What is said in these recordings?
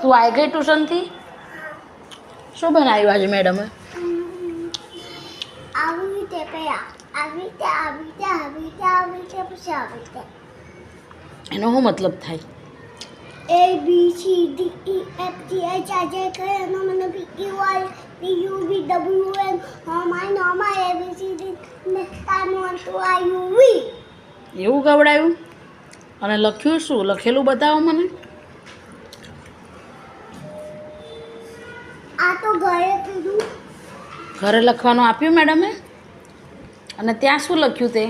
તું આવી ગઈ ટ્યુશનથી? શું બનાવ્યું આજે મેડમે? આવી રીતે પહેલા આવી રીતે પછી આવી રીતે. એનો શું મતલબ થાય? A B C D E F G H I J K L M N O P Q R S T U V W X Y A B C D next time on to I U V. એવું ગવડાયું? અને લખ્યું શું? લખેલું બતાવો મને. આ તો ઘરે કીધું. ઘરે લખવાનું આપ્યું મેડમે? અને ત્યાં શું લખ્યું તે?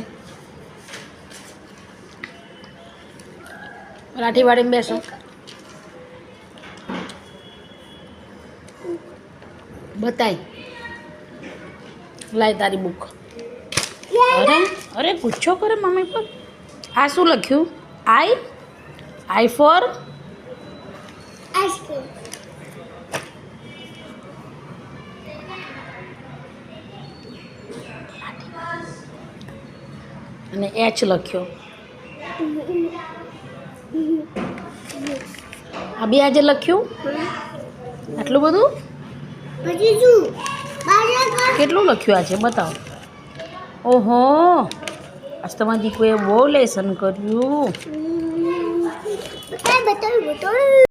લાઠી વાળીને બેસો. બતાય. લાય તારી બુક. અરે અરે પૂછો કરે મમ્મી પર. આ શું લખ્યું? આઈ ફોર આઈસ્ક્રીમ. અને એચ લખ્યો. આ બી આજે લખ્યું? આટલું બધું? પછી શું? કેટલું લખ્યું આજે બતાવો. ઓહો, આજ તમારી દીકરીએ બહુ લેસન કર્યું. બતાવ્યું.